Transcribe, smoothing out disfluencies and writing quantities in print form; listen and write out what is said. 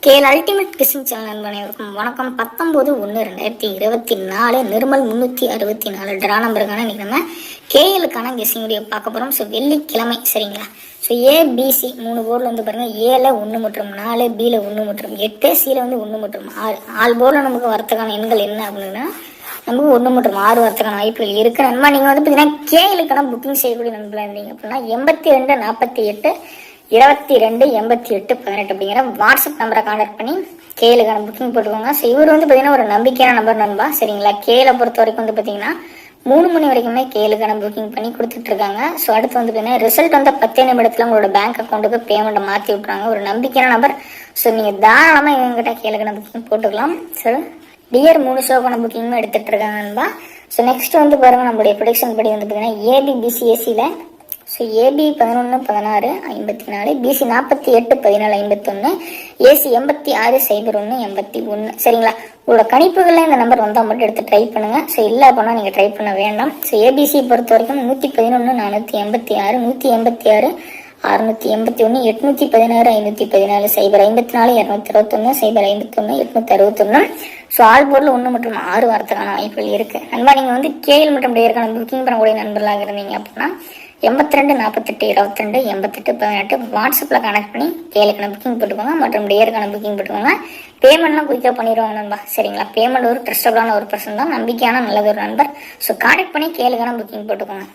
KL ultimate kissing channel நண்பனைவருக்கும் வணக்கம். 19/1/2024 Nirmal 364 draw நம்பருக்கான இன்னைக்கு நம்ம கேஎலுக்கான கெஸிங் வீடியோ பார்க்க போகிறோம். ஸோ வெள்ளிக்கிழமை சரிங்களா. ஸோ ஏபிசி 3 போர்டில் வந்து பாருங்கள், ஏல 1 மற்றும் 4, பியில் 1 மற்றும் 8, சியில் வந்து 1 மற்றும் 6. 4 போர்டில் நமக்கு வரத்துக்கான எண்கள் என்ன அப்படின்னா நமக்கு 1 மற்றும் 6 வரத்துக்கான வாய்ப்புகள் இருக்குது நண்பா. நீங்கள் வந்து பார்த்தீங்கன்னா கேஎலுக்கான புக்கிங் செய்யக்கூடிய நண்பர்களாக இருந்தீங்க அப்படின்னா 82 48 22 88 18 அப்படிங்கிற வாட்ஸ்அப் நம்பரை கான்டாக்ட் பண்ணி கேளுக்கான புக்கிங் போட்டுக்கோங்க. ஸோ இவர் வந்து பார்த்தீங்கன்னா ஒரு நம்பிக்கையான நம்பர் நண்பா சரிங்களா. கேளை பொறுத்த வரைக்கும் வந்து பார்த்தீங்கன்னா 3 மணி வரைக்குமே கேளுக்கான புக்கிங் பண்ணி கொடுத்துட்டு இருக்காங்க. ஸோ அடுத்து வந்து பார்த்தீங்கன்னா ரிசல்ட் வந்து 10 நிமிடத்தில் உங்களோட பேங்க் அக்கௌண்ட்டுக்கு பேமெண்ட்டை மாற்றி விட்றாங்க. ஒரு நம்பிக்கையான நம்பர். ஸோ நீங்கள் தாராளமாக இவங்ககிட்ட கேளுக்கான புக்கிங் போட்டுக்கலாம். ஸோ டியர் 3 ஷோக்கான புக்கிங்கும் எடுத்துகிட்டு இருக்காங்க நண்பா. ஸோ நெக்ஸ்ட் வந்து பாருங்கள், நம்மளுடைய ப்ரொடிக்ஷன் படி வந்து பார்த்தீங்கன்னா ஏபிபிசிஎஸ்சியில் ஸோ ஏபி 11 16 54, பிசி 48 17 51, ஏசி 86 01 81 சரிங்களா. உங்களோட கணிப்புகளில் இந்த நம்பர் வந்தால் மட்டும் எடுத்து ட்ரை பண்ணுங்க. ஸோ இல்லை அப்படின்னா நீங்கள் ட்ரை பண்ண வேண்டாம். ஸோ ஏபிசி பொறுத்த வரைக்கும் 111 486 186 681 816 514 054 221 051 861 ஸோ ஆல் போர்டில் 1 மற்றும் 6 வரத்துக்கான வாய்ப்புகள் இருக்குது நண்பா. நீங்கள் வந்து கேஎல் மற்றும் டேயருக்கான புக்கிங் பண்ணக்கூடிய நண்பர்களாக இருந்தீங்க அப்படின்னா 82 48 22 88 18 வாட்ஸ்அப்பில் கனெக்ட் பண்ணி கேளுக்கான புக்கிங் போட்டுக்கோங்க மற்றும் டேயருக்கான புக்கிங் போட்டுக்கோங்க. பேமெண்ட்லாம் குயிக்காக பண்ணிடுவாங்க நண்பா சரிங்களா. பேமெண்ட் ஒரு ட்ரஸ்டபுளான ஒரு பர்சன் தான், நம்பிக்கையான நல்லது ஒரு நண்பர். ஸோ கான்டாக்ட் பண்ணி கேளுக்கான புக்கிங் போட்டுக்கோங்க.